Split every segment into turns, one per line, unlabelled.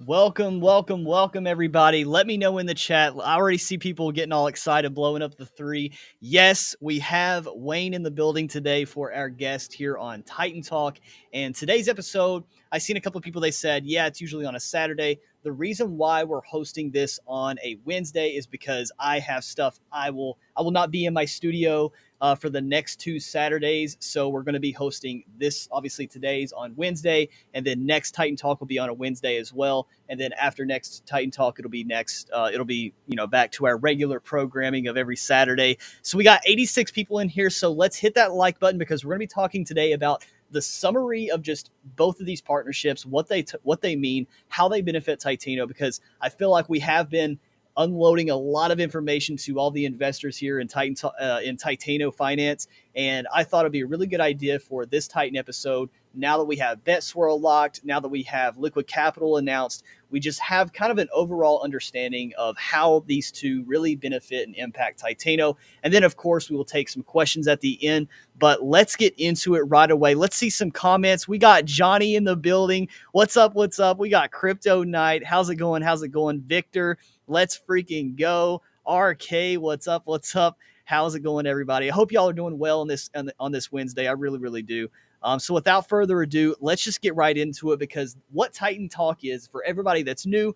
Welcome, everybody. Let me know in the chat. I already see people getting all excited, blowing up the three. Yes, we have Wayne in the building today for our guest here on Titan Talk. And today's episode, I seen a couple of people, they said, yeah, it's usually on a Saturday. The reason why we're hosting this on a Wednesday is because I have stuff. I will not be in my studio for the next 2 Saturdays. So we're going to be hosting this, obviously today's on Wednesday, and then next Titan Talk will be on a Wednesday as well. And then after next Titan Talk, it'll be back to our regular programming of every Saturday. So we got 86 people in here. So let's hit that like button because we're going to be talking today about the summary of just both of these partnerships, what they mean, how they benefit Titano, because I feel like we have been unloading a lot of information to all the investors here in Titano Finance, and I thought it'd be a really good idea for this Titan episode. Now that we have BetSwirl locked, now that we have Liquid Capital announced, we just have kind of an overall understanding of how these two really benefit and impact Titano. And then, of course, we will take some questions at the end. But let's get into it right away. Let's see some comments. We got Johnny in the building. What's up? What's up? We got Crypto Knight. How's it going? How's it going? Victor, let's freaking go. RK, what's up? What's up? How's it going, everybody? I hope y'all are doing well on this Wednesday. I really, really do. So without further ado, let's just get right into it, because what Titan Talk is, for everybody that's new,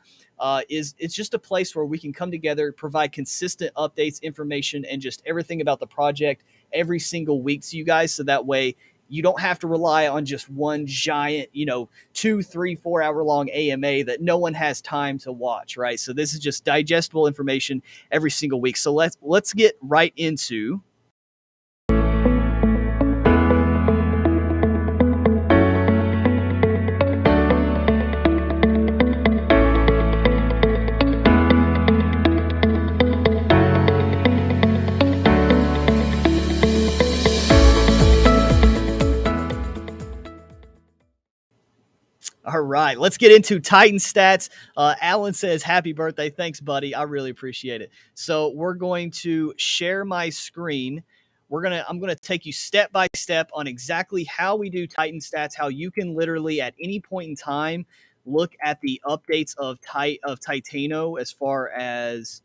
is it's just a place where we can come together, provide consistent updates, information, and just everything about the project every single week to you guys. So that way you don't have to rely on just one giant, 2, 3, 4 hour long AMA that no one has time to watch, right? So this is just digestible information every single week. So let's get right into All right, let's get into Titan stats. Alan says, happy birthday. Thanks, buddy. I really appreciate it. So we're going to share my screen. I'm going to take you step by step on exactly how we do Titan stats, how you can literally at any point in time look at the updates of Titano as far as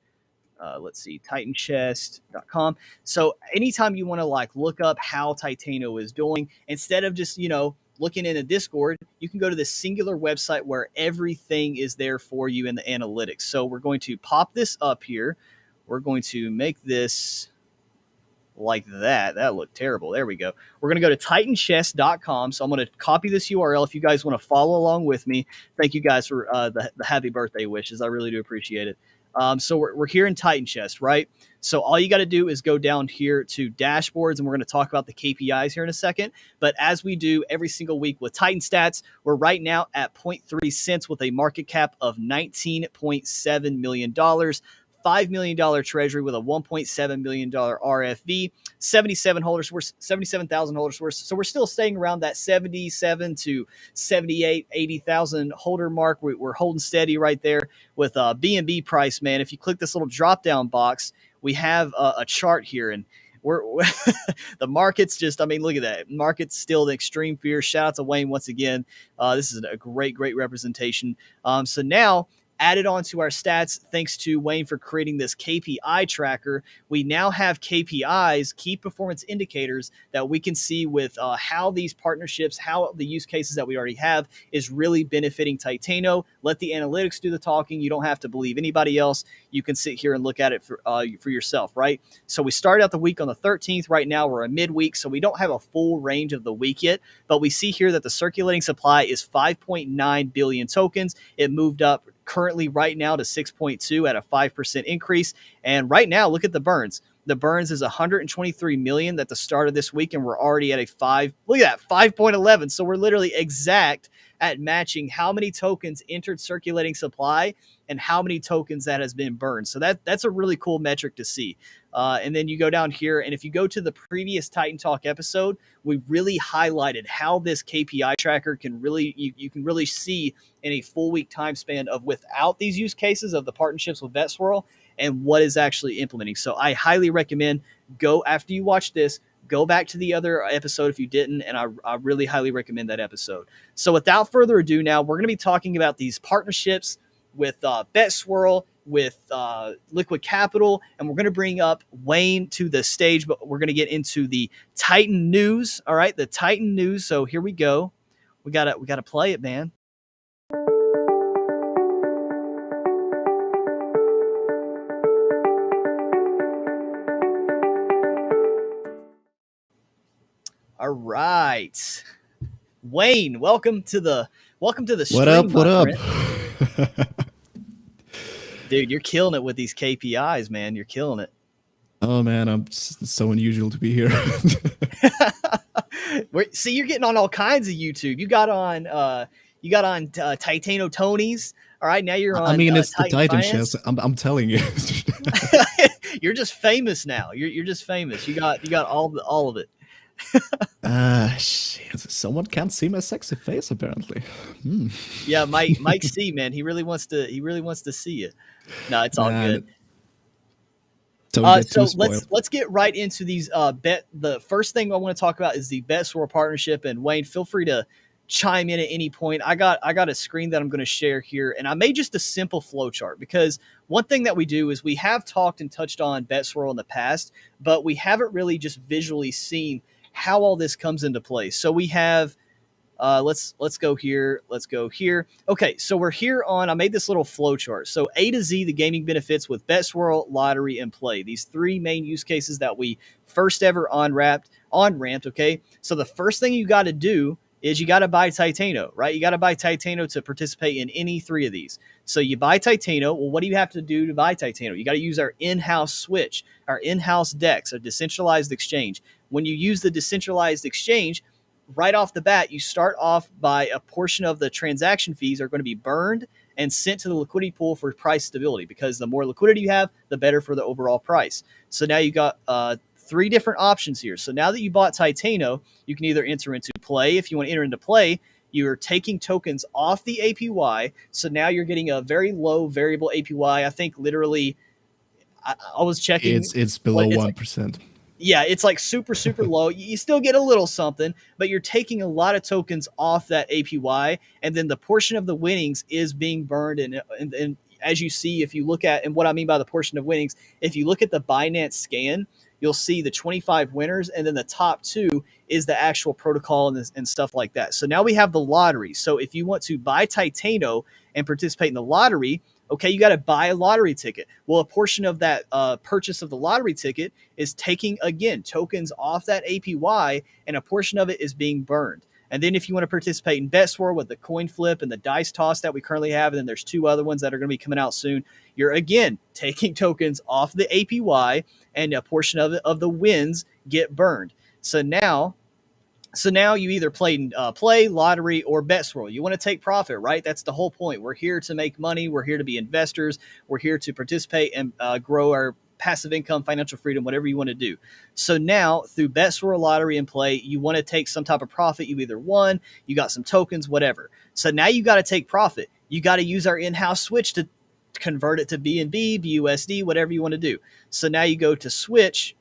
let's see, titanchest.com. So anytime you want to look up how Titano is doing, instead of just, looking in a Discord, you can go to this singular website where everything is there for you in the analytics. So we're going to pop this up here. We're going to make this like that. That looked terrible. There we go. We're going to go to titanchest.com. So I'm going to copy this URL if you guys want to follow along with me. Thank you guys for the happy birthday wishes. I really do appreciate it. So we're here in Titan Chest, right? So all you got to do is go down here to dashboards, and we're going to talk about the KPIs here in a second. But as we do every single week with Titan Stats, we're right now at 0.3 cents with a market cap of $19.7 million. $5 million treasury with a $1.7 million RFV, 77,000 holders worth. So we're still staying around that 77 to 78, 80,000 holder mark. We're holding steady right there with BNB price, man. If you click this little drop down box, we have a chart here, and we're the market's just, look at that. Market's still in extreme fear. Shout out to Wayne once again. This is a great representation. So now, added on to our stats, thanks to Wayne for creating this KPI tracker, we now have KPIs, key performance indicators, that we can see with how these partnerships, how the use cases that we already have is really benefiting Titano. Let the analytics do the talking. You don't have to believe anybody else. You can sit here and look at it for yourself, right? So we started out the week on the 13th. Right now we're a midweek, so we don't have a full range of the week yet, but we see here that the circulating supply is 5.9 billion tokens. It moved up currently right now to 6.2 at a 5% increase. And right now, look at the burns. The burns is 123 million at the start of this week, and we're already at a 5. Look at that, 5.11. So we're literally exact at matching how many tokens entered circulating supply and how many tokens that has been burned. So that's a really cool metric to see. And then you go down here, and if you go to the previous Titan Talk episode, we really highlighted how this KPI tracker can really, you can really see in a full week time span of without these use cases of the partnerships with BetSwirl and what is actually implementing. So I highly recommend, go after you watch this, go back to the other episode if you didn't, and I really highly recommend that episode. So without further ado, now we're going to be talking about these partnerships with BetSwirl, with Liquid Capital, and we're going to bring up Wayne to the stage, but we're going to get into the Titan news. All right, the Titan news. So here we go. We gotta play it, man. All right, Wayne, welcome to the stream.
What up?
Dude, you're killing it with these KPIs, man. You're killing it.
Oh man, it's so unusual to be here.
See, you're getting on all kinds of YouTube. You got on Titano Tony's. All right, now you're on.
I mean, it's
Titan
the Titan
Finance.
show. I'm telling you.
You're just famous now. You're just famous. You got all of it.
Shit. Someone can't see my sexy face apparently.
Yeah, Mike C, man. He really wants to see it. No, it's all good. So let's get right into these The first thing I want to talk about is the BetSwirl partnership. And Wayne, feel free to chime in at any point. I got a screen that I'm going to share here, and I made just a simple flow chart, because one thing that we do is we have talked and touched on BetSwirl in the past, but we haven't really just visually seen how all this comes into play. So we have let's go here. Let's go here. Okay, so we're here on, I made this little flow chart. So A to Z, the gaming benefits with BetSwirl, lottery, and play. These three main use cases that we first ever on-ramped. Okay, so the first thing you got to do is you got to buy Titano, right? You got to buy Titano to participate in any three of these. So you buy Titano. Well, what do you have to do to buy Titano? You got to use our in-house switch, our in-house DEX, a decentralized exchange. When you use the decentralized exchange, right off the bat, you start off by a portion of the transaction fees are going to be burned and sent to the liquidity pool for price stability, because the more liquidity you have, the better for the overall price. So now you got three different options here. So now that you bought Titano, you can either enter into play. If you want to enter into play, you're taking tokens off the APY. So now you're getting a very low variable APY. I think literally, I was checking.
It's below 1%.
Yeah, it's like super, super low. You still get a little something, but you're taking a lot of tokens off that APY, and then the portion of the winnings is being burned. And as you see, if you look at, and what I mean by the portion of winnings, if you look at the Binance scan, you'll see the 25 winners, and then the top two is the actual protocol and stuff like that. So now we have the lottery. So if you want to buy Titano and participate in the lottery, okay, you got to buy a lottery ticket. Well, a portion of that purchase of the lottery ticket is taking, again, tokens off that APY, and a portion of it is being burned. And then if you want to participate in BetSwirl with the coin flip and the dice toss that we currently have, and then there's two other ones that are going to be coming out soon, you're, again, taking tokens off the APY, and a portion of the wins get burned. So now you either play lottery or BetSwirl. You want to take profit, right? That's the whole point. We're here to make money. We're here to be investors. We're here to participate and grow our passive income, financial freedom, whatever you want to do. So now through BetSwirl, lottery, and play, you want to take some type of profit. You either won, you got some tokens, whatever. So now you got to take profit. You got to use our in-house switch to convert it to BNB, BUSD, whatever you want to do. So now you go to switch.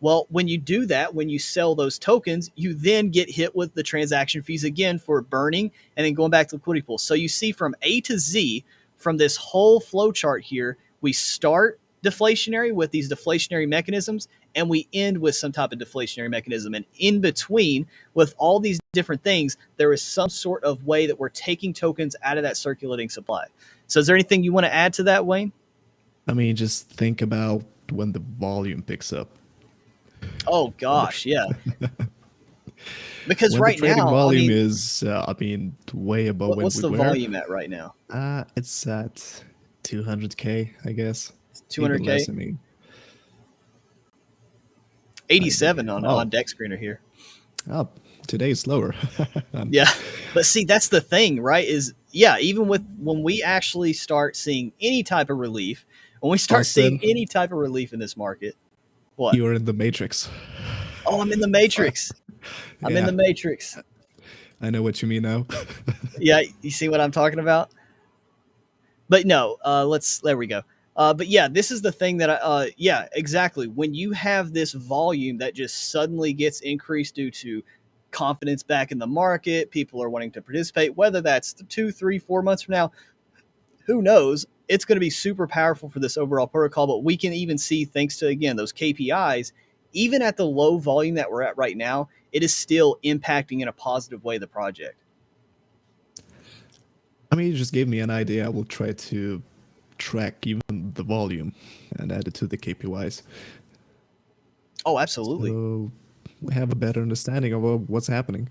Well, when you do that, when you sell those tokens, you then get hit with the transaction fees again for burning and then going back to liquidity pool. So you see from A to Z, from this whole flow chart here, we start deflationary with these deflationary mechanisms, and we end with some type of deflationary mechanism. And in between, with all these different things, there is some sort of way that we're taking tokens out of that circulating supply. So is there anything you want to add to that, Wayne?
I mean, just think about when the volume picks up.
Oh gosh, yeah. Because
when
right
the trading
now,
volume is, way above.
What's the volume at right now?
It's at 200K, I guess.
200K.
Less, I mean,
87 on deck screener here.
Oh, today is slower.
Yeah, but see, that's the thing, right? Is even when we actually start seeing any type of relief, when we start seeing any type of relief in this market, what?
You're in the Matrix.
Oh, I'm in the Matrix. I'm in the Matrix.
I know what you mean now.
Yeah, you see what I'm talking about? But no, there we go. But yeah, this is the thing that yeah, exactly. When you have this volume that just suddenly gets increased due to confidence back in the market, people are wanting to participate, whether that's 2, 3, 4 months from now, who knows? It's going to be super powerful for this overall protocol. But we can even see, thanks to, again, those KPIs, even at the low volume that we're at right now, it is still impacting in a positive way the project.
I mean, you just gave me an idea. I will try to track even the volume and add it to the KPIs.
Oh, absolutely.
So we have a better understanding of what's happening.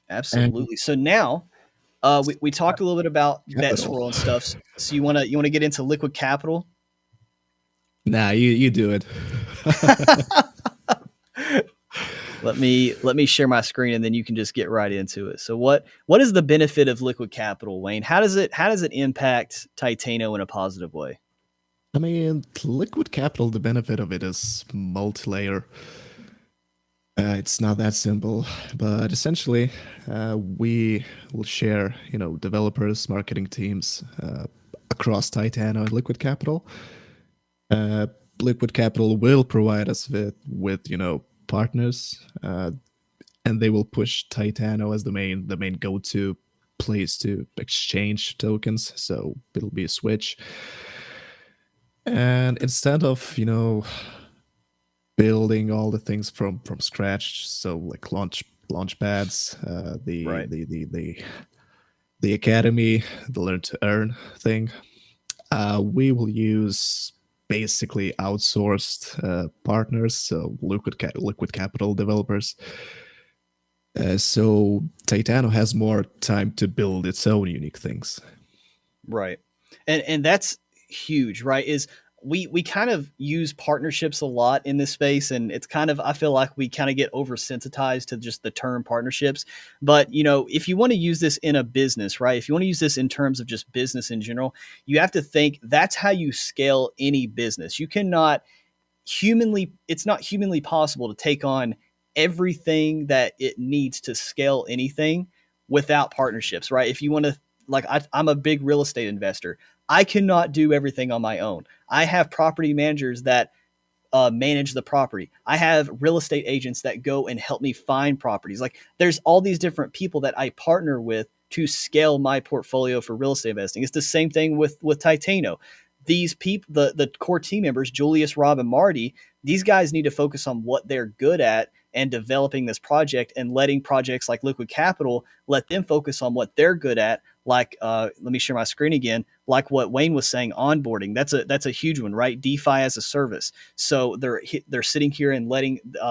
And
Absolutely. So now we talked a little bit about
capital.
BetSwirl and stuff. So you want to get into liquid capital?
Nah, you do it.
Let me share my screen and then you can just get right into it. So what is the benefit of liquid capital, Wayne? How does it impact Titano in a positive way?
I mean, liquid capital, the benefit of it is multi-layer. It's not that simple, but essentially, we will share, developers, marketing teams across Titano and Liquid Capital. Liquid Capital will provide us with partners, and they will push Titano as the main go-to place to exchange tokens. So it'll be a switch, and instead of building all the things from scratch, so like launch pads, the
Right.
the the the the academy, the learn to earn thing. We will use basically outsourced partners, so liquid capital developers. So Titano has more time to build its own unique things.
Right. And that's huge, right? Is we kind of use partnerships a lot in this space, and it's kind of, I feel like we kind of get oversensitized to just the term partnerships. But if you want to use this in a business, right? If you want to use this in terms of just business in general, you have to think that's how you scale any business. You cannot humanly it's not humanly possible to take on everything that it needs to scale anything without partnerships, right? If you want to, like, I'm a big real estate investor. I cannot do everything on my own. I have property managers that manage the property. I have real estate agents that go and help me find properties. Like, there's all these different people that I partner with to scale my portfolio for real estate investing. It's the same thing with Titano. These people, the core team members, Julius, Rob, and Marty, these guys need to focus on what they're good at and developing this project, and letting projects like Liquid Capital let them focus on what they're good at. Like, let me share my screen again. Like what Wayne was saying, onboarding. That's a huge one, right? DeFi as a service. So they're sitting here and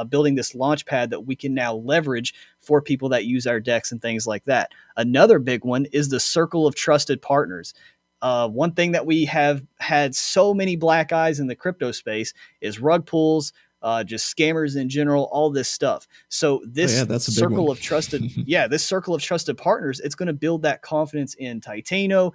building this launch pad that we can now leverage for people that use our decks and things like that. Another big one is the circle of trusted partners. One thing that we have had so many black eyes in the crypto space is rug pulls, just scammers in general, all this stuff. So
Oh yeah,
this
that's a big one.
circle of trusted, yeah, this circle of trusted partners, it's going to build that confidence in Titano,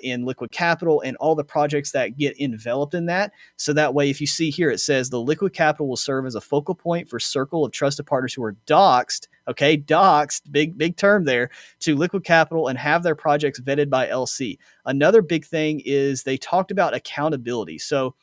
in Liquid Capital, and all the projects that get enveloped in that. So that way, if you see here, it says the Liquid Capital will serve as a focal point for circle of trusted partners who are doxed. Okay, doxed, big term there, to Liquid Capital and have their projects vetted by LC. Another big thing is they talked about accountability. So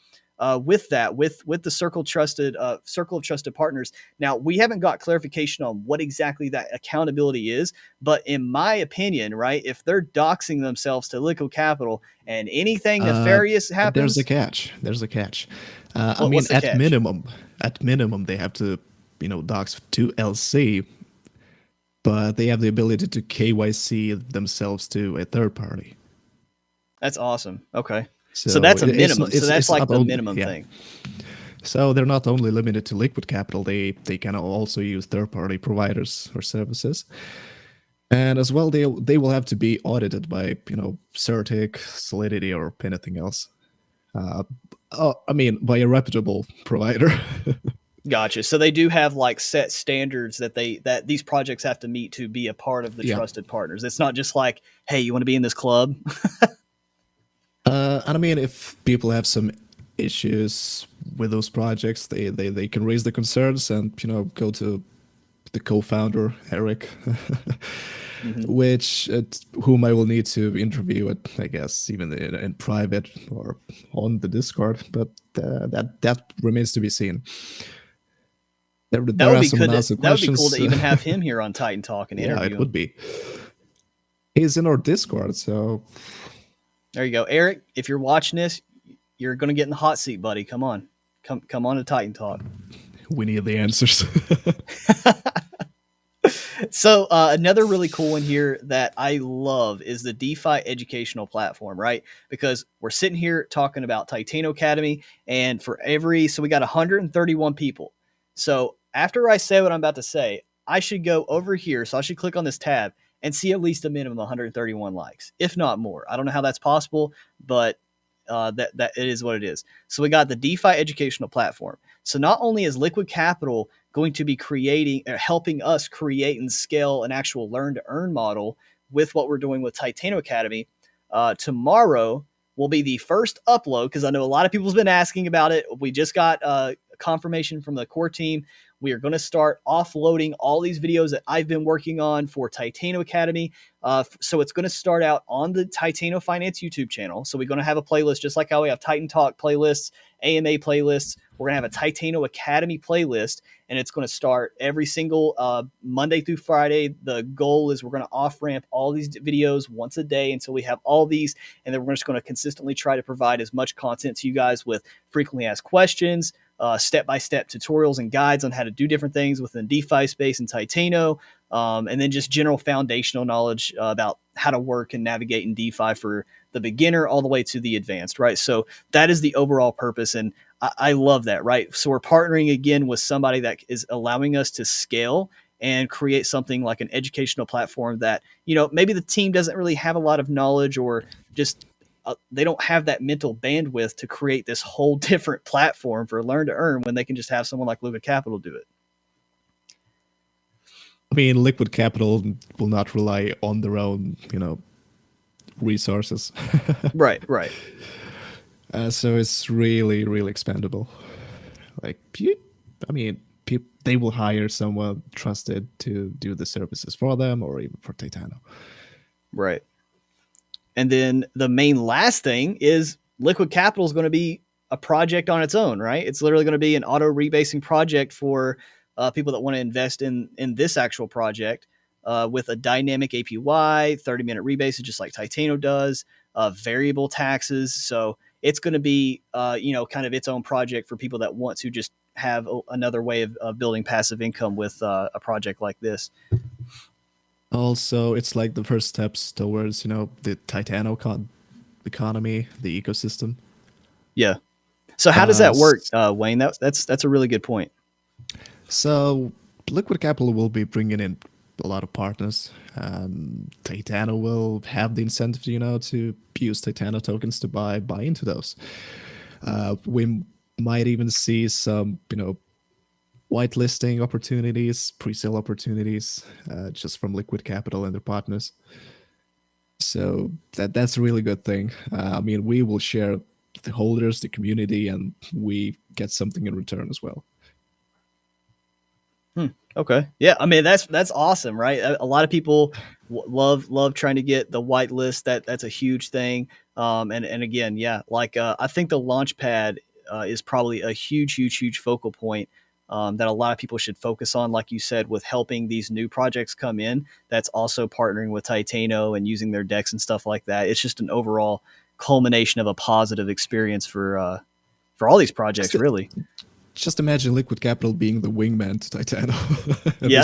with that, with the circle of trusted partners. Now, we haven't got clarification on what exactly that accountability is, but in my opinion, right, if they're doxing themselves to Liquid Capital and anything
Uh,
nefarious
there's a
happens,
catch. There's a catch. I mean,
what's the catch?
at minimum, they have to, docs to LC, but they have the ability to KYC themselves to a third party.
That's awesome. Okay. So
So
that's a minimum. So that's
it's
like
not
the
only,
minimum
yeah.
thing.
So they're not only limited to liquid capital, they can also use third party providers or services. And as well, they will have to be audited by Certic, Solidity, or anything else. I mean, by a reputable provider.
Gotcha. So they do have like set standards that these projects have to meet to be a part of the
Yeah.
trusted partners. It's not just like, hey, you want to be in this club?
And I mean, if people have some issues with those projects, they can raise the concerns and go to the co-founder Eric,
Mhm.
which whom I will need to interview it, I guess, even in private or on the Discord. But that remains to be seen. There are some unanswered
That would be cool
questions.
to even have him here on Titan Talk and
Yeah,
interview
it
him.
would be. He's in our Discord, so
There you go, Eric. If you're watching this, you're going to get in the hot seat, buddy. Come on, come on to Titan Talk.
we need the answers.
So another really cool one here that I love is the DeFi educational platform, right? Because we're sitting here talking about Titano Academy, and so we got 131 people. So after I say what I'm about to say, I should go over here. So I should click on this tab and see at least a minimum of 131 likes, if not more. I don't know how that's possible, but that it is what it is. So we got the DeFi educational platform. So not only is Liquid Capital going to be helping us create and scale an actual learn to earn model with what we're doing with Titano Academy, tomorrow will be the first upload, because I know a lot of people's been asking about it. We just got confirmation from the core team. We are going to start offloading all these videos that I've been working on for Titano Academy. So it's going to start out on the Titano Finance YouTube channel. So we're going to have a playlist, just like how we have Titan Talk playlists, AMA playlists. We're going to have a Titano Academy playlist, and it's going to start every single Monday through Friday. The goal is we're going to off-ramp all these videos once a day until we have all these, and then we're just going to consistently try to provide as much content to you guys with frequently asked questions, step-by-step tutorials and guides on how to do different things within DeFi space and Titano, and then just general foundational knowledge about how to work and navigate in DeFi for the beginner all the way to the advanced, right? So that is the overall purpose, and I love that, right? So we're partnering again with somebody that is allowing us to scale and create something like an educational platform that, maybe the team doesn't really have a lot of knowledge, or just they don't have that mental bandwidth to create this whole different platform for learn to earn when they can just have someone like Liquid Capital do it.
I mean, Liquid Capital will not rely on their own, resources.
Right.
So it's really, really expandable. Like, they will hire someone trusted to do the services for them, or even for Titano.
Right. And then the main last thing is Liquid Capital is going to be a project on its own, right? It's literally going to be an auto rebasing project for people that want to invest in this actual project with a dynamic APY, 30-minute rebases, just like Titano does, variable taxes. So it's going to be, kind of its own project for people that want to just have another way of building passive income with a project like this.
Also, it's like the first steps towards, the Titano economy, the ecosystem.
Yeah. So how does that work, Wayne? That's a really good point.
So Liquid Capital will be bringing in a lot of partners. Titano will have the incentive, to use Titano tokens to buy into those. We might even see some, whitelisting opportunities, pre-sale opportunities, just from Liquid Capital and their partners. So that's a really good thing. We will share the holders, the community, and we get something in return as well.
Okay. Yeah. That's awesome, right? A lot of people love trying to get the whitelist. That's a huge thing. And again, yeah, like I think the Launchpad is probably a huge focal point that a lot of people should focus on, like you said, with helping these new projects come in. That's also partnering with Titano and using their decks and stuff like that. It's just an overall culmination of a positive experience for all these projects, really.
Just imagine Liquid Capital being the wingman to Titano.
Yeah.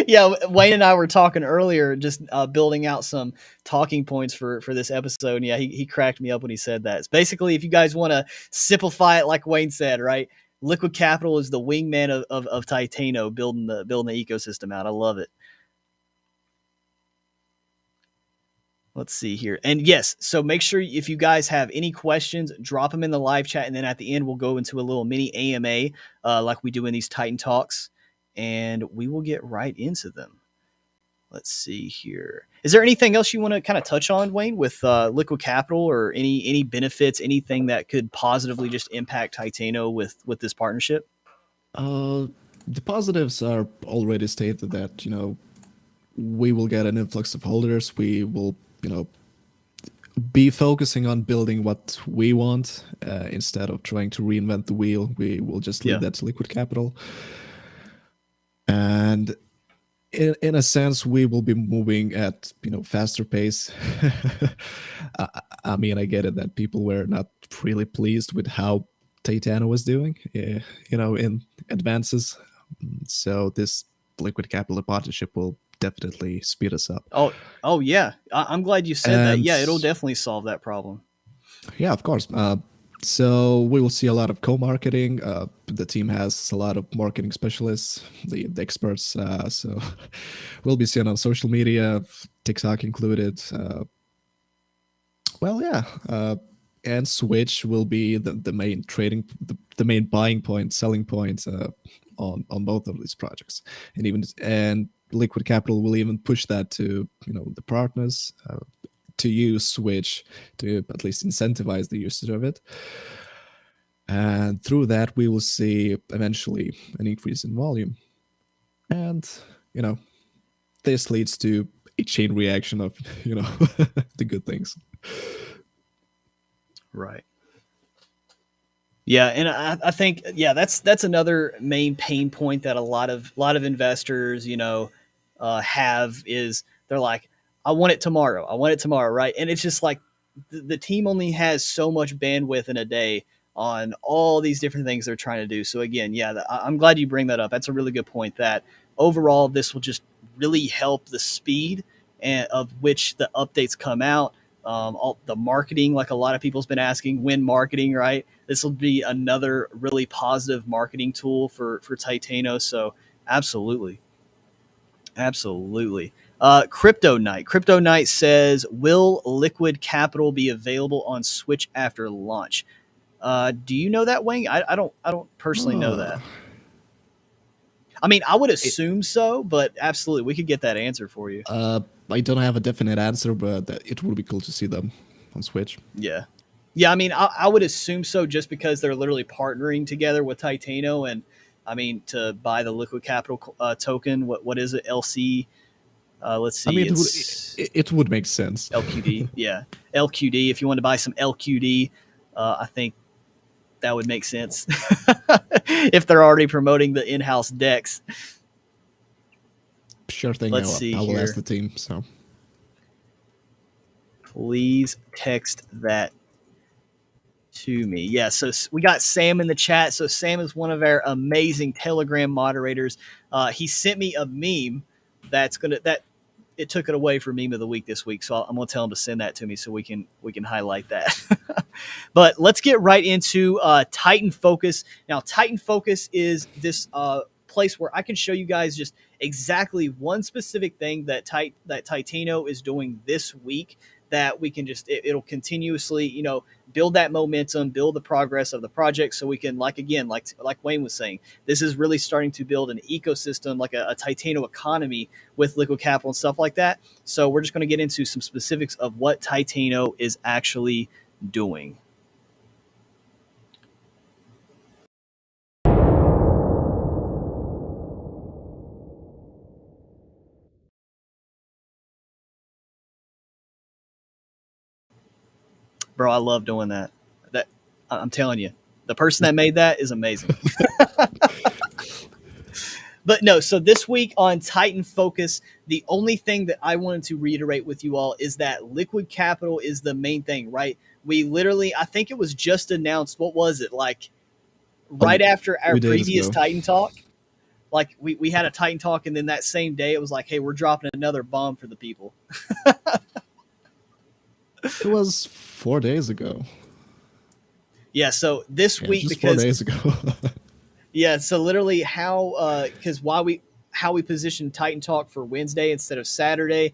Yeah, Wayne and I were talking earlier, just building out some talking points for this episode. And yeah, he cracked me up when he said that. It's basically, if you guys want to simplify it, like Wayne said, right? Liquid Capital is the wingman of Titano, building the ecosystem out. I love it. Let's see here. And yes, so make sure if you guys have any questions, drop them in the live chat. And then at the end, we'll go into a little mini AMA like we do in these Titan Talks. And we will get right into them. Let's see here. Is there anything else you want to kind of touch on, Wayne, with Liquid Capital, or any benefits, anything that could positively just impact Titano with this partnership?
the positives are already stated that, we will get an influx of holders. We will, be focusing on building what we want instead of trying to reinvent the wheel. We will just leave
Yeah.
that to liquid capital. And in a sense, we will be moving at faster pace. I, I mean, I get it that people were not really pleased with how Titano was doing, in advances. So this liquid capital partnership will definitely speed us up.
Oh yeah. I'm glad you said that.
And
Yeah, it'll definitely solve that problem.
yeah, of course. So we will see a lot of co-marketing. The team has a lot of marketing specialists, the experts. So we'll be seeing on social media, TikTok included. Well, yeah. And Switch will be the main the main buying point, selling point on both of these projects, and Liquid Capital will even push that to the partners to use Switch to at least incentivize the usage of it. And through that, we will see eventually an increase in volume. And, you know, this leads to a chain reaction of, the good things.
Right. Yeah, and I think that's another main pain point that a lot of investors have is they're like, I want it tomorrow, right? And it's just like the team only has so much bandwidth in a day on all these different things they're trying to do. So again, yeah, I'm glad you bring that up. That's a really good point. That overall, this will just really help the speed and of which the updates come out. All the marketing, like a lot of people's been asking, when marketing, right? This will be another really positive marketing tool for Titano. So absolutely, absolutely. Crypto Knight says, "Will Liquid Capital be available on Switch after launch?" Do you know that, Wayne? I don't personally know that.
Oh,
I mean, I would
it,
assume so, but absolutely, we could get that answer for you.
I don't have a definite answer, but it would be cool to see them on Switch.
Yeah. Yeah, I mean, I would assume so just because they're literally partnering together with Titano. And I mean, to buy the Liquid Capital token, what is it? LC? Let's
I
see,
mean,
it's
it would make sense.
LQD. Yeah, LQD. If you want to buy some LQD, I think that would make sense if they're already promoting the in-house decks.
Sure thing.
Let's see
I will ask
here.
the team. So
Please text that to me. Yeah, so we got Sam in the chat. So Sam is one of our amazing Telegram moderators. He sent me a meme that it took it away for meme of the week this week. So I'm gonna tell him to send that to me so we can highlight that. But let's get right into Titan Focus. Now, Titan Focus is this place where I can show you guys just exactly one specific thing that Titano is doing this week that we can just it'll continuously build that momentum, build the progress of the project, so we can like Wayne was saying, this is really starting to build an ecosystem like a Titano economy with liquid capital and stuff like that. So we're just going to get into some specifics of what Titano is actually doing. Bro, I love doing that. That I'm telling you, the person that made that is amazing. But no, so this week on Titan Focus, the only thing that I wanted to reiterate with you all is that liquid capital is the main thing, right? We literally, I think it was just announced, what was it, like right after our
3 days
previous
ago.
Titan talk? Like we had a Titan talk, and then that same day it was like, hey, we're dropping another bomb for the people.
It was 4 days ago.
Yeah, so this
Yeah,
week,
just four
because
days ago.
yeah, so literally because how we positioned Titan Talk for Wednesday instead of Saturday.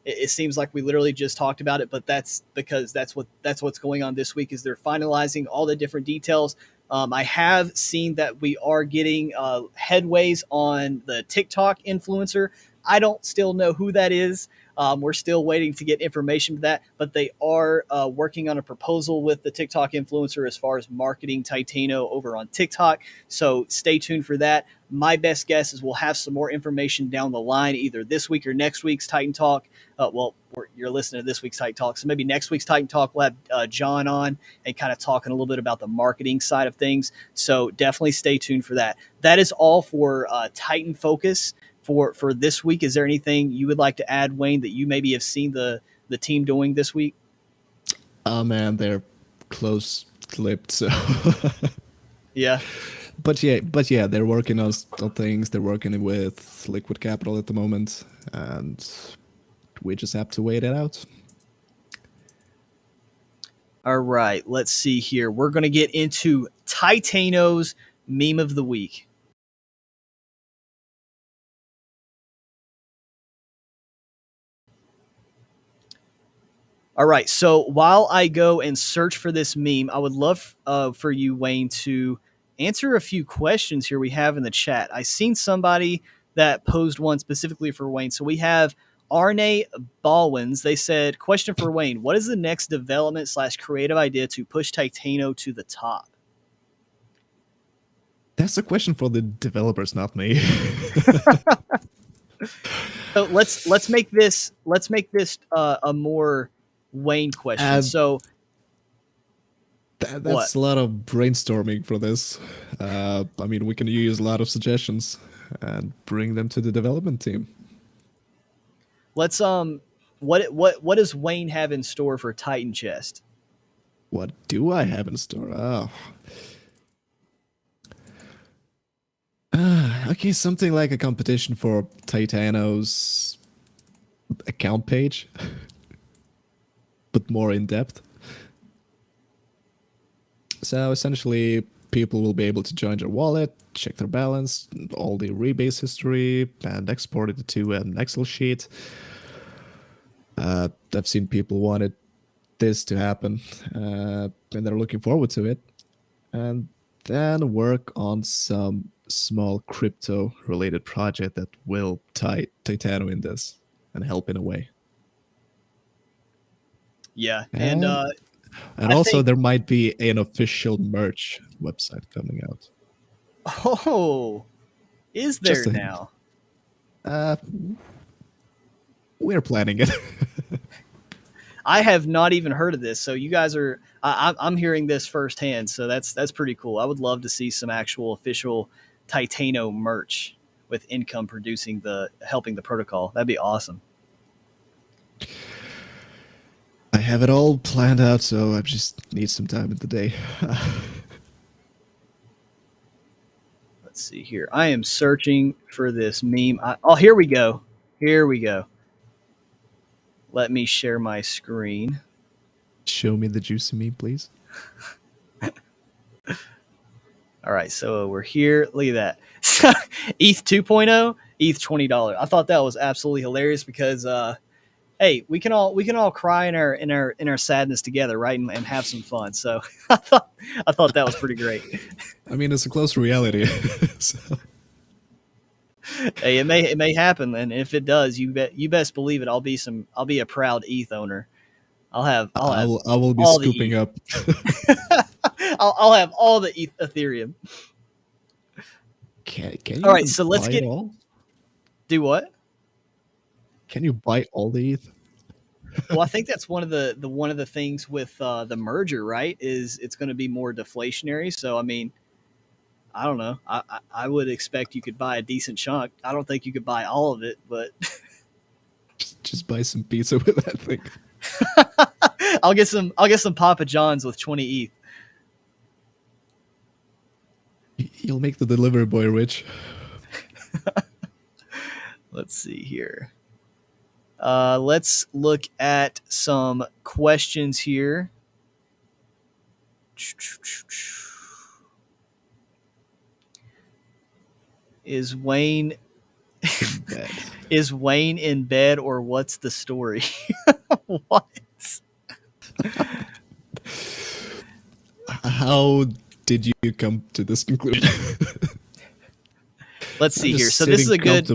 It seems like we literally just talked about it, but that's because that's what's going on this week is they're finalizing all the different details. I have seen that we are getting headways on the TikTok influencer. I don't still know who that is, We're still waiting to get information for that, but they are working on a proposal with the TikTok influencer as far as marketing Titano over on TikTok. So stay tuned for that. My best guess is we'll have some more information down the line, either this week or next week's Titan Talk. You're listening to this week's Titan Talk, so maybe next week's Titan Talk we'll have John on and kind of talking a little bit about the marketing side of things. So definitely stay tuned for that. That is all for Titan Focus for this week. Is there anything you would like to add, Wayne, that you maybe have seen the team doing this week?
Oh man, they're close-lipped. So
yeah.
But yeah, they're working on things. They're working with liquid capital at the moment, and we just have to wait it out.
All right, let's see here. We're going to get into Titano's meme of the week. All right, so while I go and search for this meme, I would love for you, Wayne, to answer a few questions here we have in the chat. I seen somebody that posed one specifically for Wayne. So we have Arne Baldwins. They said, question for Wayne, what is the next development / creative idea to push Titano to the top?
That's a question for the developers, not me.
So let's make this a more Wayne question. So
that's a lot of brainstorming for this. I mean, we can use a lot of suggestions and bring them to the development team.
Let's what does Wayne have in store for Titan Chest?
What do I have in store? Okay, something like a competition for Titano's account page, but more in depth. So essentially, people will be able to join their wallet, check their balance, all the rebase history, and export it to an Excel sheet. I've seen people wanted this to happen, and they're looking forward to it. And then work on some small crypto-related project that will tie Titano in this and help in a way.
Yeah,
and also there might be an official merch website coming out.
Oh, is there now?
We're planning it.
I have not even heard of this, so you guys are. I'm hearing this firsthand, so that's pretty cool. I would love to see some actual official Titano merch with income producing helping the protocol. That'd be awesome.
I have it all planned out, so I just need some time in the day.
Let's see here. I am searching for this meme. Here we go. Here we go. Let me share my screen.
Show me the juicy meme, please.
All right, so we're here. Look at that. ETH 2.0, ETH $20. I thought that was absolutely hilarious because hey, we can all cry in our sadness together, right? And have some fun. So I thought that was pretty great.
I mean, it's a close reality. So.
Hey, it may happen, and if it does, you best believe it. I'll be a proud ETH owner. I
will be scooping up.
I'll have all the Ethereum.
Can you
all right, so let's get
all?
Do what?
Can you buy all the ETH?
Well, I think that's one of the things with the merger, right? Is it's going to be more deflationary. So I mean, I don't know. I would expect you could buy a decent chunk. I don't think you could buy all of it, but
just buy some pizza with that thing.
I'll get some Papa John's with 20 ETH.
You'll make the delivery boy rich.
Let's see here. Let's look at some questions here. Is Wayne in bed or what's the story? What?
How did you come to this conclusion?
Let's see here. So this is a good.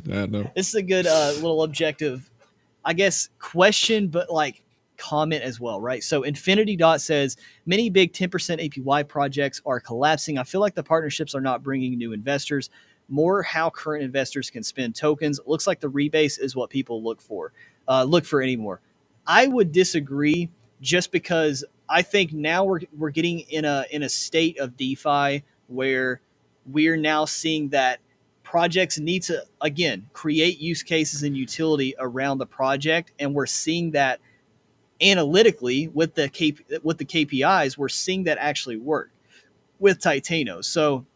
No.
This is a good little objective I guess, question, but like comment as well, right? So Infinity Dot says many big 10% APY projects are collapsing. I feel like the partnerships are not bringing new investors. More how current investors can spend tokens. Looks like the rebase is what people look for anymore. I would disagree, just because I think now we're getting in a state of DeFi where we're now seeing that projects need to, again, create use cases and utility around the project, and we're seeing that analytically with the KPIs. We're seeing that actually work with Titano. So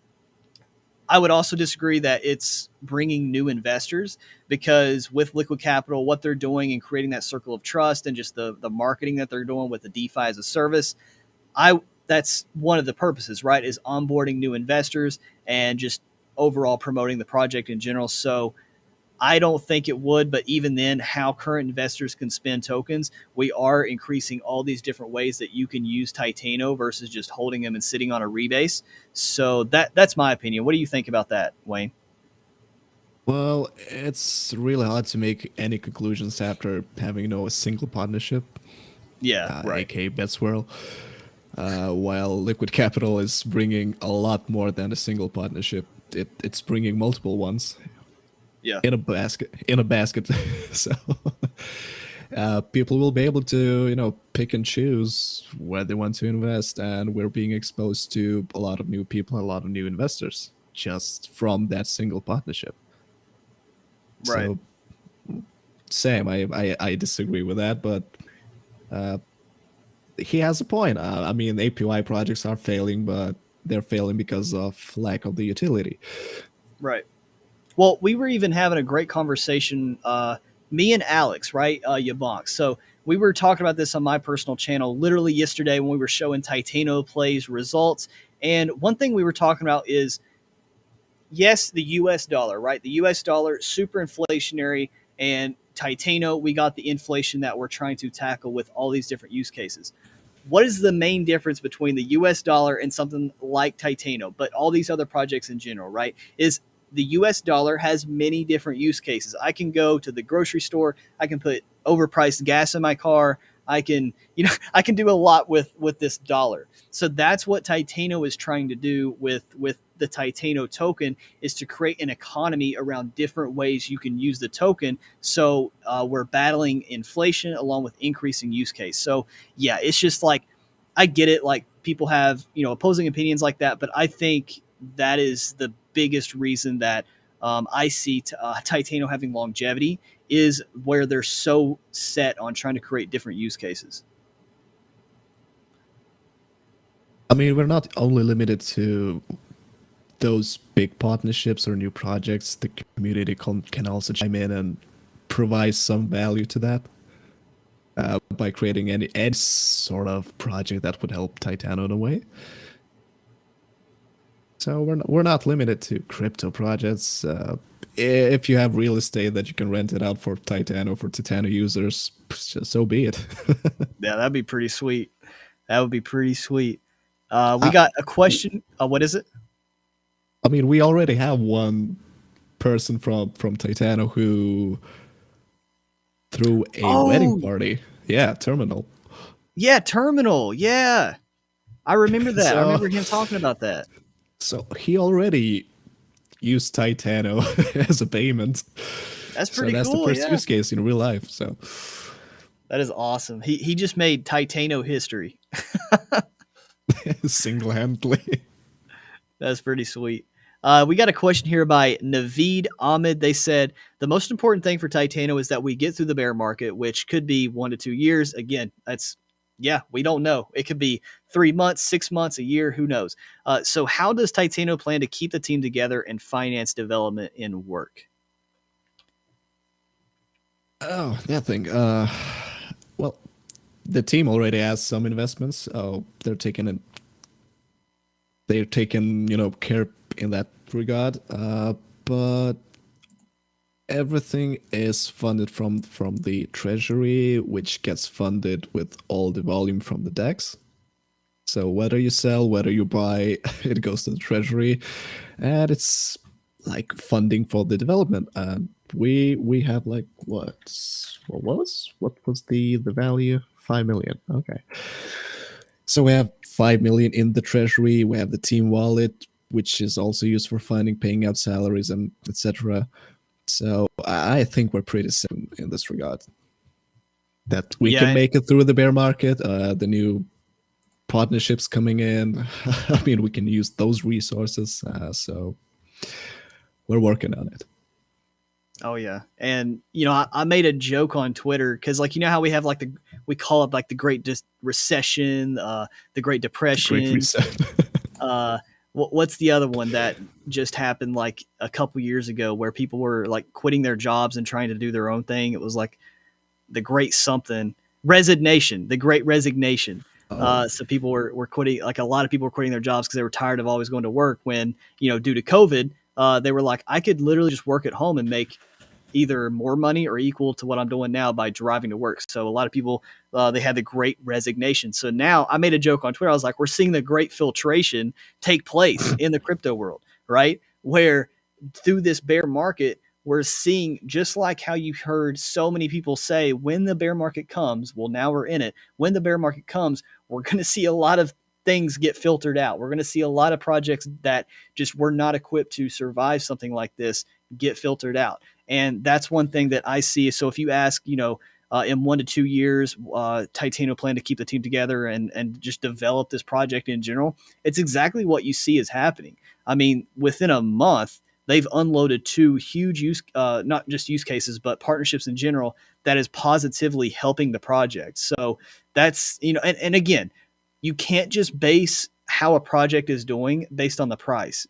I would also disagree that it's bringing new investors, because with Liquid Capital, what they're doing and creating that circle of trust and just the marketing that they're doing with the DeFi as a service, I that's one of the purposes, right? Is onboarding new investors and just overall promoting the project in general. So I don't think it would, but even then, how current investors can spend tokens, we are increasing all these different ways that you can use Titano versus just holding them and sitting on a rebase. So that's my opinion. What do you think about that, Wayne?
Well, it's really hard to make any conclusions after having a single partnership,
Yeah, right,
aka BetSwirl. While Liquid Capital is bringing a lot more than a single partnership. It's bringing multiple ones
yeah,
in a basket. In a basket, so people will be able to pick and choose where they want to invest, and we're being exposed to a lot of new people, a lot of new investors just from that single partnership.
right.
So Sam, I disagree with that, but he has a point. I mean, API projects are failing, but they're failing because of lack of the utility.
Right. Well, we were even having a great conversation, me and Alex, right? Yabonk. So we were talking about this on my personal channel literally yesterday when we were showing Titano plays results. And one thing we were talking about is, yes, the US dollar, right? The US dollar, super inflationary, and Titano, we got the inflation that we're trying to tackle with all these different use cases. What is the main difference between the US dollar and something like Titano, but all these other projects in general, right? Is the US dollar has many different use cases. I can go to the grocery store, I can put overpriced gas in my car, I can, I can do a lot with this dollar. So that's what Titano is trying to do with the Titano token, is to create an economy around different ways you can use the token. So we're battling inflation along with increasing use case. So yeah, it's just like, I get it. Like, people have, opposing opinions like that, but I think that is the biggest reason that I see Titano having longevity, is where they're so set on trying to create different use cases.
I mean, we're not only limited to those big partnerships or new projects. The community can also chime in and provide some value to that by creating any sort of project that would help Titano in a way. So we're not limited to crypto projects. If you have real estate that you can rent it out for Titano users, so be it.
Yeah, that'd be pretty sweet. That would be pretty sweet. We
I,
got a question. What is it?
I mean, we already have one person from Titano who threw a wedding
Oh,
party. Yeah, Terminal.
yeah, Terminal. Yeah, I remember that. I
So
remember him talking about that.
so he already used Titano as a payment.
That's
So
pretty
that's the
cool.
first
Yeah,
use case in real life. So
that is awesome. He just made Titano history.
single-handedly.
That's pretty sweet. We got a question here by Naveed Ahmed. They said the most important thing for Titano is that we get through the bear market, which could be 1 to 2 years. Again, we don't know. It could be 3 months, 6 months, a year. Who knows? So, how does Titano plan to keep the team together and finance development in work?
Oh, that thing. Well, the team already has some investments. Oh, they're taking care in that regard. But everything is funded from the treasury, which gets funded with all the volume from the DEX. So whether you sell, whether you buy, it goes to the treasury, and it's like funding for the development. And We have like what was the value? 5 million. Okay. So we have 5 million in the treasury. We have the team wallet, which is also used for funding, paying out salaries, and etc. So I think we're pretty safe in this regard. That we can
Yeah.
make it through the bear market. The new partnerships coming in. I mean, we can use those resources. So we're working on it.
Oh yeah. And I made a joke on Twitter because how we have we call it like the Great Recession, the Great
The Great
Depression.
Reset.
What's the other one that just happened like a couple years ago where people were like quitting their jobs and trying to do their own thing? It was like the Great something Resignation, the Great Resignation. So people were quitting, like a lot of people were quitting their jobs because they were tired of always going to work when, due to COVID, they were like, I could literally just work at home and make either more money or equal to what I'm doing now by driving to work. So a lot of people, they had the Great Resignation. So now I made a joke on Twitter. I was like, we're seeing the Great Filtration take place in the crypto world, right? Where through this bear market, we're seeing, just like how you heard so many people say, when the bear market comes, well, now we're in it. When the bear market comes, we're going to see a lot of things get filtered out. We're going to see a lot of projects that just were not equipped to survive something like this get filtered out. And that's one thing that I see. So if you ask, in 1 to 2 years, Titano plan to keep the team together and just develop this project in general, it's exactly what you see is happening. I mean, within a month, they've unloaded 2 huge not just use cases, but partnerships in general that is positively helping the project. So that's, and again, you can't just base how a project is doing based on the price.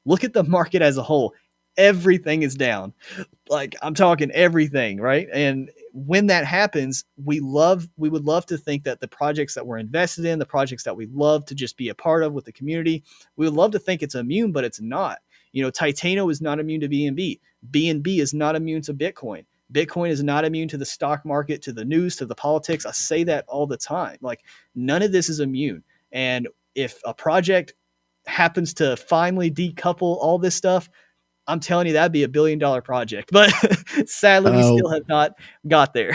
Look at the market as a whole. Everything is down. Like, I'm talking everything, right? And when that happens, we would love to think that the projects that we're invested in, the projects that we love to just be a part of with the community, we would love to think it's immune, but it's not. Titano is not immune to BNB. BNB is not immune to Bitcoin. Bitcoin is not immune to the stock market, to the news, to the politics. I say that all the time. Like, none of this is immune. And if a project happens to finally decouple all this stuff, I'm telling you, that'd be $1 billion project. But sadly, we still have not got there.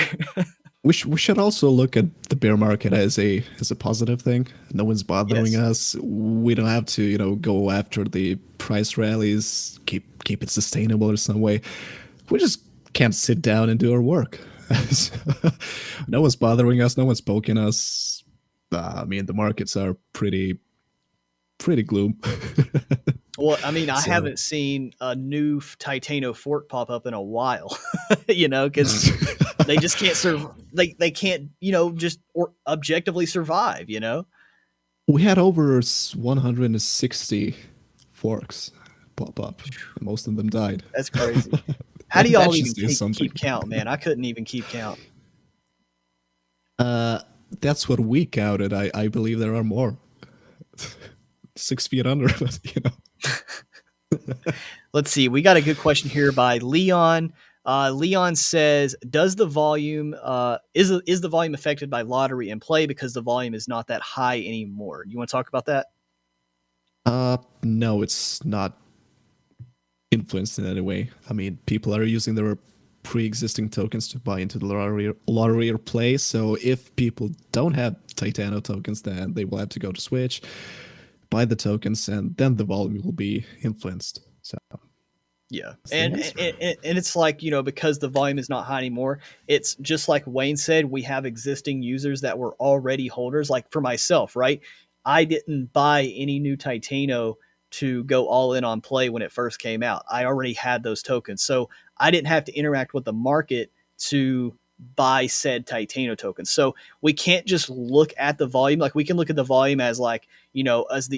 We should also look at the bear market as a positive thing. No one's bothering us. We don't have to go after the price rallies. Keep it sustainable in some way. We just can't sit down and do our work. No one's bothering us. No one's poking us. I mean, the markets are pretty gloom.
Well, I mean, I haven't seen a new Titano fork pop up in a while, because they just can't they can't, just objectively survive,
We had over 160 forks pop up. Most of them died.
That's crazy. How do y'all even keep count, man? I couldn't even keep count.
That's what we counted. I believe there are more. 6 feet under, but
Let's see. We got a good question here by Leon. Leon says, "Does the volume is the volume affected by lottery and play because the volume is not that high anymore?" You want to talk about that?
No, it's not influenced in any way. I mean, people are using their pre-existing tokens to buy into the lottery or play. So if people don't have Titano tokens, then they will have to go to Switch, buy the tokens, and then the volume will be influenced. So
yeah, and it's like, because the volume is not high anymore, it's just like Wayne said, we have existing users that were already holders. Like for myself, right? I didn't buy any new Titano to go all in on play when it first came out. I already had those tokens. So I didn't have to interact with the market to buy said Titano tokens. So we can't just look at the volume. Like, we can look at the volume as like, as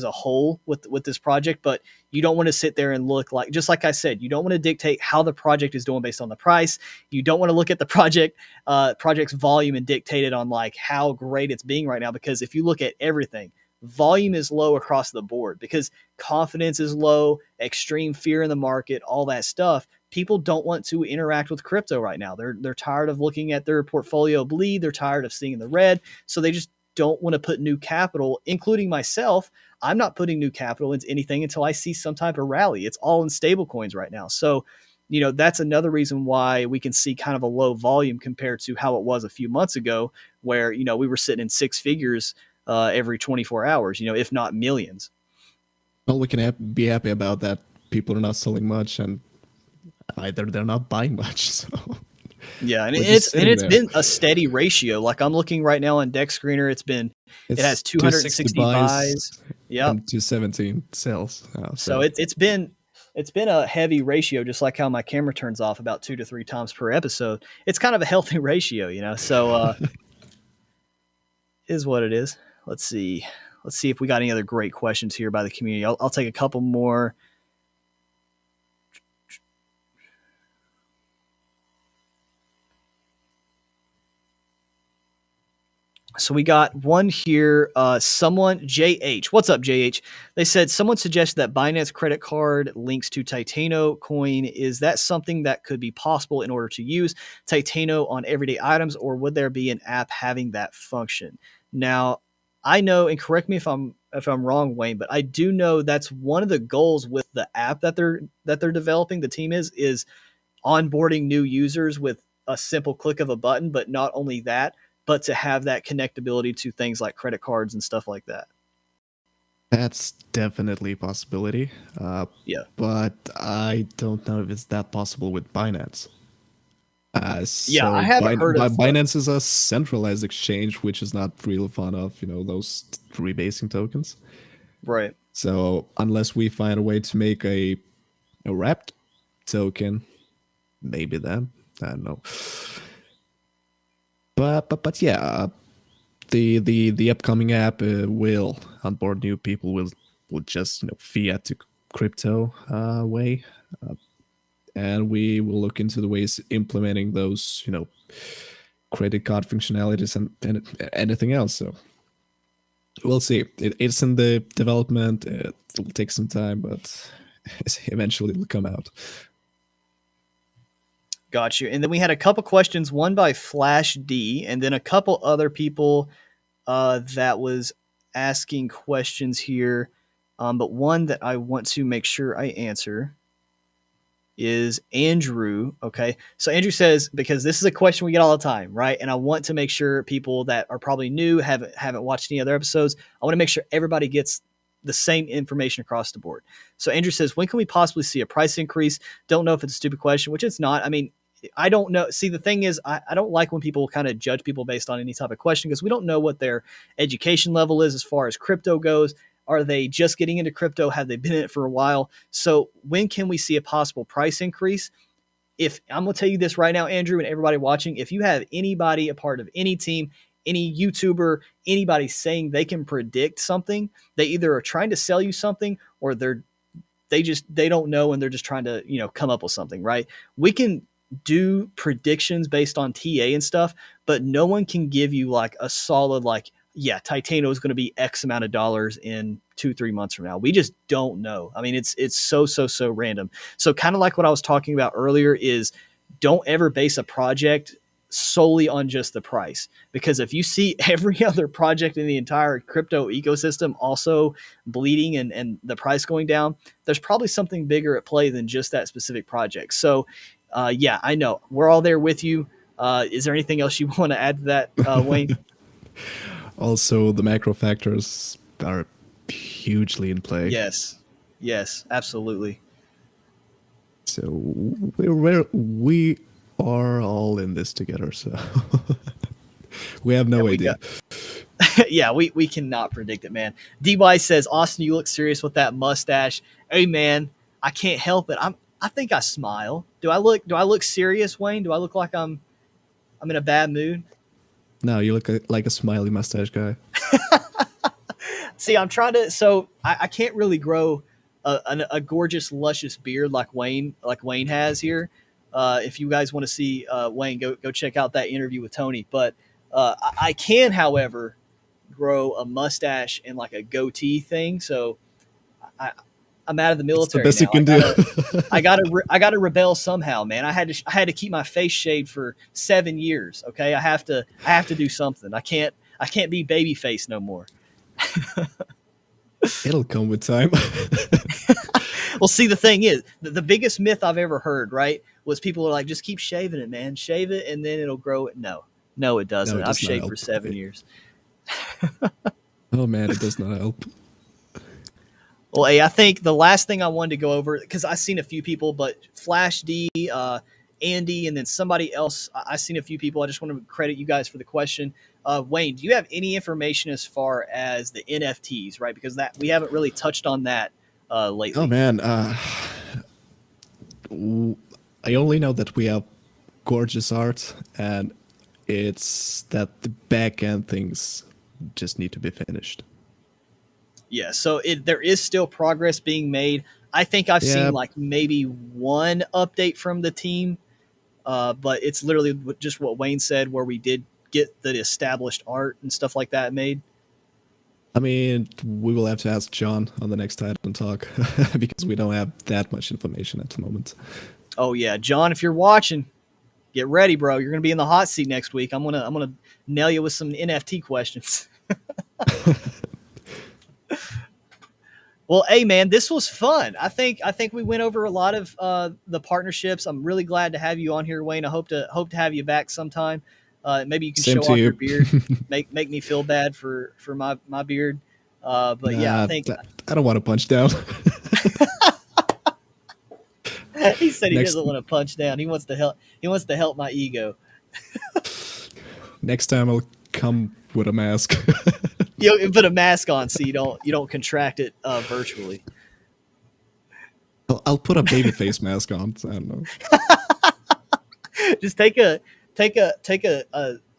a whole with this project, but you don't want to sit there and look like, just like I said, you don't want to dictate how the project is doing based on the price. You don't want to look at the project's volume and dictate it on like how great it's being right now. Because if you look at everything, volume is low across the board because confidence is low, extreme fear in the market, all that stuff. People don't want to interact with crypto right now. They're tired of looking at their portfolio bleed. They're tired of seeing the red. So they just don't want to put new capital, including myself. I'm not putting new capital into anything until I see some type of rally. It's all in stable coins right now. So that's another reason why we can see kind of a low volume compared to how it was a few months ago, where, we were sitting in six figures every 24 hours, if not millions.
Well, we can be happy about that. People are not selling much, and either they're not buying much. So
Yeah, and
we're just sitting
it's
there.
been a steady ratio. Like I'm looking right now on Deck Screener, it has
It's 260
260 buys. Yep.
and 217 sales.
So it's been a heavy ratio, just like how my camera turns off about 2 to 3 times per episode. It's kind of a healthy ratio. So is what it is. Let's see if we got any other great questions here by the community. I'll take a couple more. So we got one here. Someone, JH. What's up, JH? They said someone suggested that Binance credit card links to Titano coin. Is that something that could be possible in order to use Titano on everyday items, or would there be an app having that function? Now, I know, and correct me if I'm wrong, Wayne, but I do know that's one of the goals with the app that they're developing. The team is onboarding new users with a simple click of a button, but not only that, but to have that connectability to things like credit cards and stuff like that.
That's definitely a possibility.
Yeah.
But I don't know if it's that possible with Binance.
Yeah, I haven't heard of
Binance is a centralized exchange, which is not real fun of, those rebasing tokens.
Right.
So unless we find a way to make a wrapped token, maybe then, I don't know. But yeah, the upcoming app will onboard new people. Will just fiat to crypto way, and we will look into the ways implementing those credit card functionalities and anything else. So we'll see. It's in the development. It will take some time, but eventually it'll come out.
Got you. And then we had a couple questions, one by Flash D, and then a couple other people that was asking questions here. But one that I want to make sure I answer is Andrew. Okay. So Andrew says, because this is a question we get all the time, right? And I want to make sure people that are probably new, haven't watched any other episodes, I want to make sure everybody gets the same information across the board. So Andrew says, when can we possibly see a price increase? Don't know if it's a stupid question, which it's not. I mean, I don't know. See, the thing is, I don't like when people kind of judge people based on any type of question, because we don't know what their education level is as far as crypto goes. Are they just getting into crypto? Have they been in it for a while? So when can we see a possible price increase? If I'm going to tell you this right now, Andrew, and everybody watching, if you have anybody a part of any team, any YouTuber, anybody saying they can predict something, they either are trying to sell you something, or they don't know, and they're just trying to, come up with something, right? We can do predictions based on TA and stuff, but no one can give you like a solid, like, yeah, Titano is going to be X amount of dollars in 2-3 months from now. We just don't know. I mean, it's so random. So kind of like what I was talking about earlier is, don't ever base a project solely on just the price, because if you see every other project in the entire crypto ecosystem also bleeding and the price going down, there's probably something bigger at play than just that specific project. So yeah, I know we're all there with you. Is there anything else you want to add to that, Wayne?
Also, the macro factors are hugely in play.
Yes, absolutely.
So we are all in this together. So we have no idea.
Yeah, we cannot predict it, man. DY says, Austin, you look serious with that mustache. Hey, man, I can't help it. I think I smile. Do I look serious, Wayne? Do I look like I'm in a bad mood?
No, you look like a smiley mustache guy.
See, I'm trying to. So I can't really grow a gorgeous, luscious beard like Wayne has here. If you guys want to see Wayne, go check out that interview with Tony. But I can, however, grow a mustache and like a goatee thing. So I'm out of the military
That's the best
now.
you can
do. I gotta rebel somehow, man. I had to keep my face shaved for 7 years. Okay, I have to do something. I can't be baby face no more.
It'll come with time.
Well, see, the thing is, the biggest myth I've ever heard, right, was people are like, just keep shaving it, man. Shave it, and then it'll grow. No, it
No,
doesn't.
it
I've
does not
shaved for
help.
7 years.
Oh man, it does not help.
Well, hey, I think the last thing I wanted to go over, because I've seen a few people, but Flash D, Andy, and then somebody else, I've seen a few people. I just want to credit you guys for the question. Wayne, do you have any information as far as the NFTs, right? Because that we haven't really touched on that lately.
Oh man, I only know that we have gorgeous art, and it's that the back end things just need to be finished.
Yeah, so there is still progress being made. I think I've
Yeah,
seen like maybe one update from the team, but it's literally just what Wayne said, where we did get the established art and stuff like that made.
I mean, we will have to ask John on the next Titan talk because we don't have that much information at the moment.
Oh yeah, John, if you're watching, get ready, bro. You're gonna be in the hot seat next week. I'm gonna nail you with some NFT questions. Well, hey man, this was fun. I think we went over a lot of the partnerships. I'm really glad to have you on here, Wayne. I hope to have you back sometime. Maybe you can
Same
show
to
off
you.
your beard, make me feel bad for my beard. But yeah, I think
I don't want to punch down.
he said he
Next-
doesn't want to punch down. He wants to help. He wants to help my ego.
Next time I'll come with a mask.
You put a mask on so you don't contract it virtually.
I'll put a baby face mask on. I don't know.
Just take a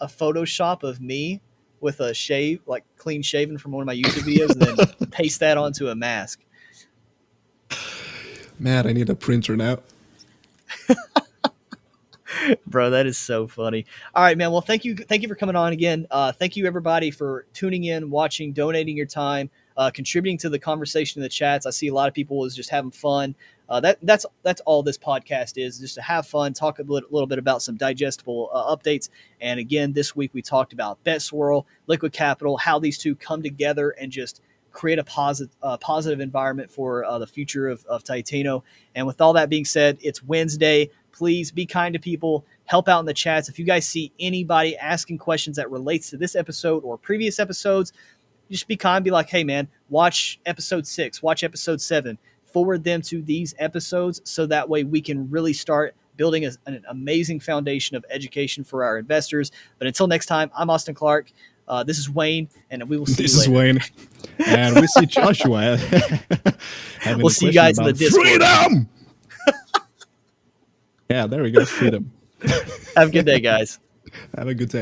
Photoshop of me with a shave, like clean shaven from one of my YouTube videos, and then paste that onto a mask.
Man, I need a printer now.
Bro, that is so funny. All right, man. Well, thank you for coming on again. Thank you everybody for tuning in, watching, donating your time, contributing to the conversation in the chats. I see a lot of people is just having fun. That's all this podcast is, just to have fun, talk a little bit about some digestible updates. And again, this week we talked about BetSwirl, Liquid Capital, how these two come together and just create a positive environment for the future of Titano. And with all that being said, it's Wednesday. Please be kind to people. Help out in the chats. If you guys see anybody asking questions that relates to this episode or previous episodes, just be kind. Be like, hey, man, watch episode 6, watch episode 7. Forward them to these episodes so that way we can really start building an amazing foundation of education for our investors. But until next time, I'm Austin Clark. This is Wayne, and we will see you later.
This is Wayne. And we see Joshua.
We'll see you guys in the Discord.
Freedom! Yeah, there we go. Freedom.
Have a good day, guys.
Have a good day.